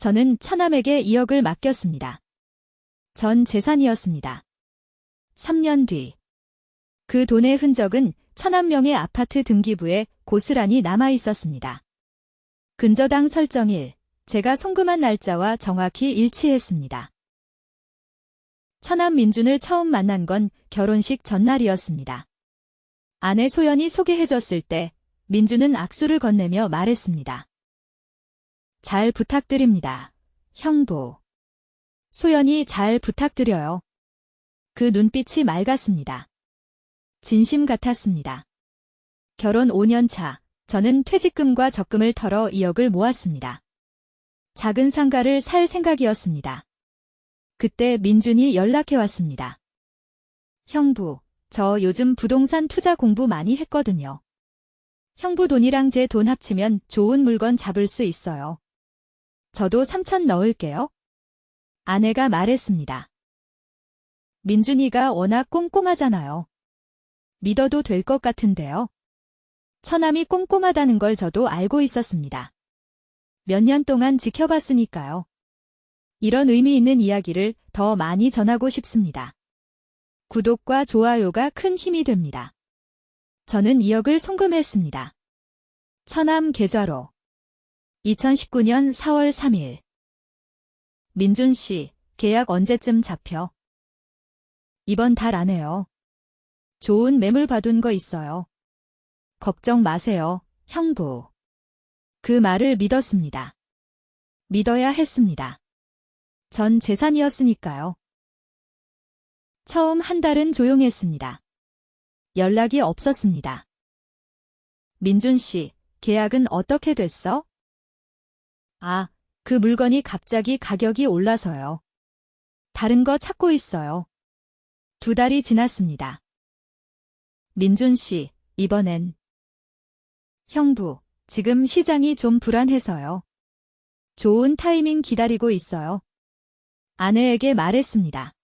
저는 처남에게 2억을 맡겼습니다. 전 재산이었습니다. 3년 뒤. 그 돈의 흔적은 처남명의 아파트 등기부에 고스란히 남아 있었습니다. 근저당 설정일, 제가 송금한 날짜와 정확히 일치했습니다. 처남 민준을 처음 만난 건 결혼식 전날이었습니다. 아내 소연이 소개해줬을 때 민준은 악수를 건네며 말했습니다. 잘 부탁드립니다. 형부. 소연이 잘 부탁드려요. 그 눈빛이 맑았습니다. 진심 같았습니다. 결혼 5년 차, 저는 퇴직금과 적금을 털어 2억을 모았습니다. 작은 상가를 살 생각이었습니다. 그때 민준이 연락해왔습니다. 형부, 저 요즘 부동산 투자 공부 많이 했거든요. 형부 돈이랑 제 돈 합치면 좋은 물건 잡을 수 있어요. 저도 3천 넣을게요. 아내가 말했습니다. 민준이가 워낙 꼼꼼하잖아요. 믿어도 될 것 같은데요. 처남이 꼼꼼하다는 걸 저도 알고 있었습니다. 몇 년 동안 지켜봤으니까요. 이런 의미 있는 이야기를 더 많이 전하고 싶습니다. 구독과 좋아요가 큰 힘이 됩니다. 저는 2억을 송금했습니다. 처남 계좌로 2019년 4월 3일. 민준 씨, 계약 언제쯤 잡혀? 이번 달 안에요. 좋은 매물 봐둔 거 있어요. 걱정 마세요, 형부. 그 말을 믿었습니다. 믿어야 했습니다. 전 재산이었으니까요. 처음 한 달은 조용했습니다. 연락이 없었습니다. 민준 씨, 계약은 어떻게 됐어? 아, 그 물건이 갑자기 가격이 올라서요. 다른 거 찾고 있어요. 2달이 지났습니다. 민준 씨, 이번엔. 형부, 지금 시장이 좀 불안해서요. 좋은 타이밍 기다리고 있어요. 아내에게 말했습니다.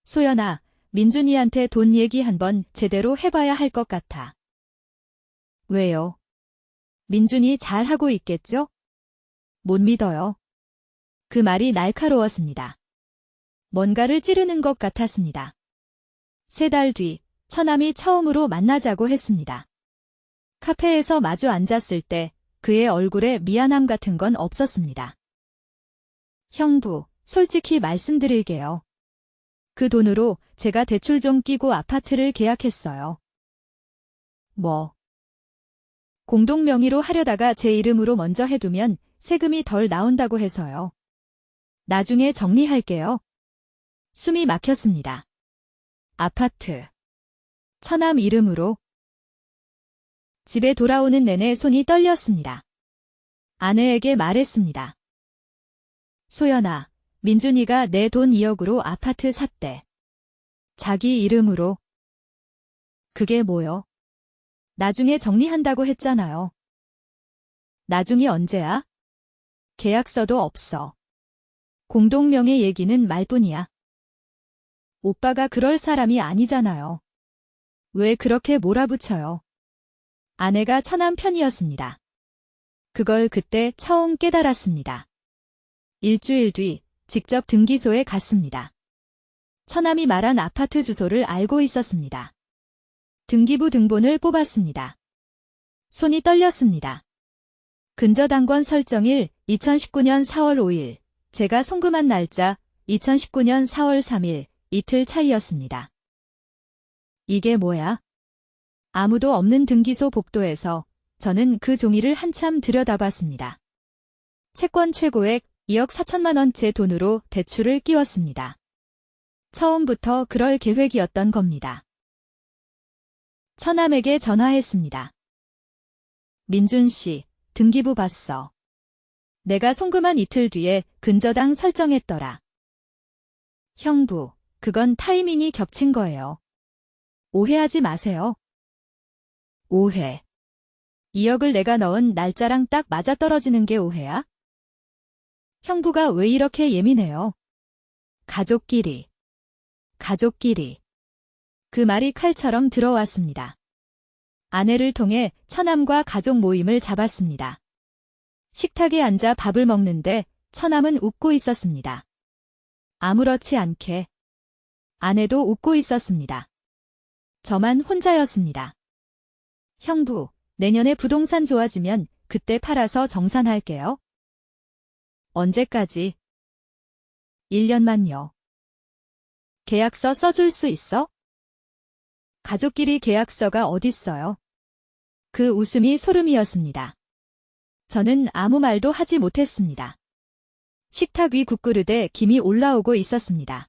소연아, 민준이한테 돈 얘기 한번 제대로 해봐야 할 것 같아. 왜요? 민준이 잘하고 있겠죠? 못 믿어요. 그 말이 날카로웠습니다. 뭔가를 찌르는 것 같았습니다. 3달 뒤, 처남이 처음으로 만나자고 했습니다. 카페에서 마주 앉았을 때 그의 얼굴에 미안함 같은 건 없었습니다. 형부, 솔직히 말씀드릴게요. 그 돈으로 제가 대출 좀 끼고 아파트를 계약했어요. 뭐? 공동 명의로 하려다가 제 이름으로 먼저 해두면 세금이 덜 나온다고 해서요. 나중에 정리할게요. 숨이 막혔습니다. 아파트. 처남 이름으로. 집에 돌아오는 내내 손이 떨렸습니다. 아내에게 말했습니다. 소연아, 민준이가 내 돈 2억으로 아파트 샀대. 자기 이름으로. 그게 뭐요? 나중에 정리한다고 했잖아요. 나중이 언제야? 계약서도 없어. 공동명의 얘기는 말뿐이야. 오빠가 그럴 사람이 아니잖아요. 왜 그렇게 몰아붙여요? 아내가 처남 편이었습니다. 그걸 그때 처음 깨달았습니다. 일주일 뒤 직접 등기소에 갔습니다. 처남이 말한 아파트 주소를 알고 있었습니다. 등기부 등본을 뽑았습니다. 손이 떨렸습니다. 근저당권 설정일 2019년 4월 5일, 제가 송금한 날짜 2019년 4월 3일, 이틀 차이였습니다. 이게 뭐야? 아무도 없는 등기소 복도에서 저는 그 종이를 한참 들여다봤습니다. 채권 최고액 2억 4천만 원째 돈으로 대출을 끼웠습니다. 처음부터 그럴 계획이었던 겁니다. 처남에게 전화했습니다. 민준 씨, 등기부 봤어. 내가 송금한 이틀 뒤에 근저당 설정했더라. 형부, 그건 타이밍이 겹친 거예요. 오해하지 마세요. 오해. 2억을 내가 넣은 날짜랑 딱 맞아떨어지는 게 오해야? 형부가 왜 이렇게 예민해요? 가족끼리. 그 말이 칼처럼 들어왔습니다. 아내를 통해 처남과 가족 모임을 잡았습니다. 식탁에 앉아 밥을 먹는데 처남은 웃고 있었습니다. 아무렇지 않게. 아내도 웃고 있었습니다. 저만 혼자였습니다. 형부, 내년에 부동산 좋아지면 그때 팔아서 정산할게요. 언제까지? 1년만요. 계약서 써줄 수 있어? 가족끼리 계약서가 어딨어요? 그 웃음이 소름이었습니다. 저는 아무 말도 하지 못했습니다. 식탁 위 국그릇에 김이 올라오고 있었습니다.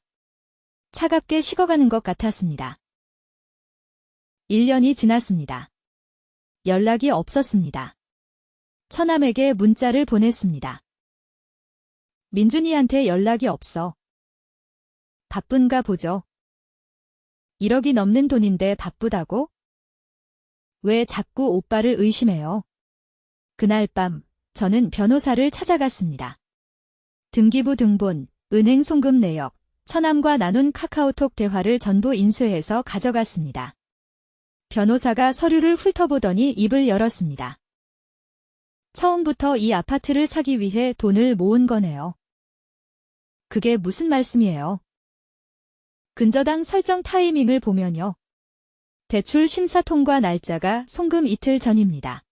차갑게 식어가는 것 같았습니다. 1년이 지났습니다. 연락이 없었습니다. 처남에게 문자를 보냈습니다. 민준이한테 연락이 없어. 바쁜가 보죠. 1억이 넘는 돈인데 바쁘다고? 왜 자꾸 오빠를 의심해요? 그날 밤 저는 변호사를 찾아갔습니다. 등기부 등본, 은행 송금 내역, 처남과 나눈 카카오톡 대화를 전부 인쇄해서 가져갔습니다. 변호사가 서류를 훑어보더니 입을 열었습니다. 처음부터 이 아파트를 사기 위해 돈을 모은 거네요. 그게 무슨 말씀이에요? 근저당 설정 타이밍을 보면요. 대출 심사 통과 날짜가 송금 이틀 전입니다.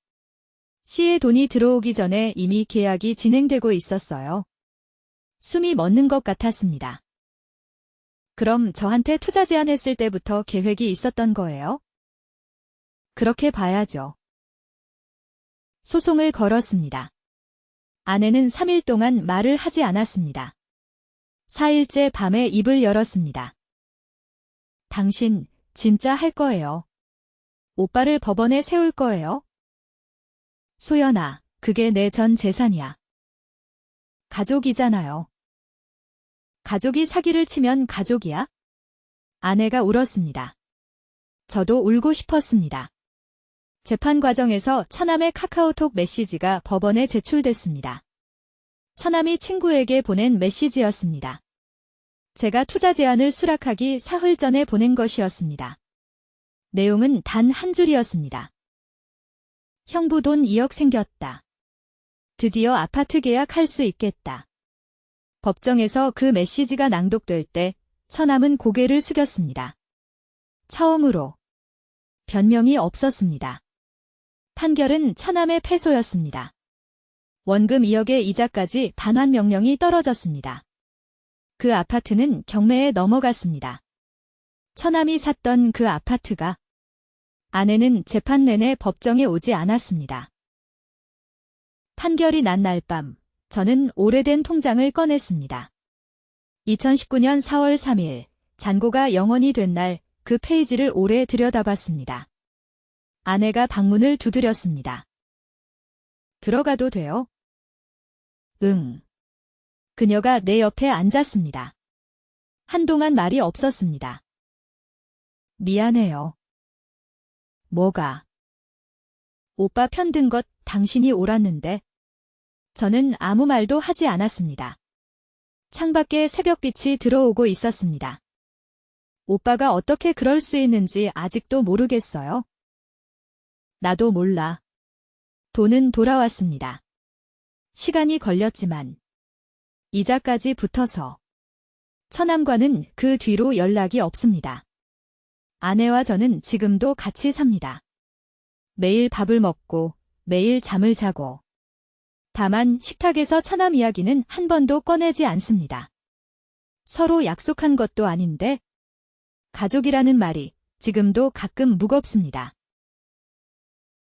시에 돈이 들어오기 전에 이미 계약이 진행되고 있었어요. 숨이 멎는 것 같았습니다. 그럼 저한테 투자 제안했을 때부터 계획이 있었던 거예요? 그렇게 봐야죠. 소송을 걸었습니다. 아내는 3일 동안 말을 하지 않았습니다. 4일째 밤에 입을 열었습니다. 당신 진짜 할 거예요. 오빠를 법원에 세울 거예요? 소연아, 그게 내 전 재산이야. 가족이잖아요. 가족이 사기를 치면 가족이야? 아내가 울었습니다. 저도 울고 싶었습니다. 재판 과정에서 처남의 카카오톡 메시지가 법원에 제출됐습니다. 처남이 친구에게 보낸 메시지였습니다. 제가 투자 제안을 수락하기 사흘 전에 보낸 것이었습니다. 내용은 단 한 줄이었습니다. 형부 돈 2억 생겼다. 드디어 아파트 계약할 수 있겠다. 법정에서 그 메시지가 낭독될 때 처남은 고개를 숙였습니다. 처음으로 변명이 없었습니다. 판결은 처남의 패소였습니다. 원금 2억의 이자까지 반환 명령이 떨어졌습니다. 그 아파트는 경매에 넘어갔습니다. 처남이 샀던 그 아파트가. 아내는 재판 내내 법정에 오지 않았습니다. 판결이 난 날 밤, 저는 오래된 통장을 꺼냈습니다. 2019년 4월 3일, 잔고가 0원이 된 날 그 페이지를 오래 들여다봤습니다. 아내가 방문을 두드렸습니다. 들어가도 돼요? 응. 그녀가 내 옆에 앉았습니다. 한동안 말이 없었습니다. 미안해요. 뭐가? 오빠 편든 것 당신이 옳았는데. 저는 아무 말도 하지 않았습니다. 창밖에 새벽빛이 들어오고 있었습니다. 오빠가 어떻게 그럴 수 있는지 아직도 모르겠어요. 나도 몰라. 돈은 돌아왔습니다. 시간이 걸렸지만 이자까지 붙어서. 처남과는 그 뒤로 연락이 없습니다. 아내와 저는 지금도 같이 삽니다. 매일 밥을 먹고 매일 잠을 자고. 다만 식탁에서 처남 이야기는 한 번도 꺼내지 않습니다. 서로 약속한 것도 아닌데 가족이라는 말이 지금도 가끔 무겁습니다.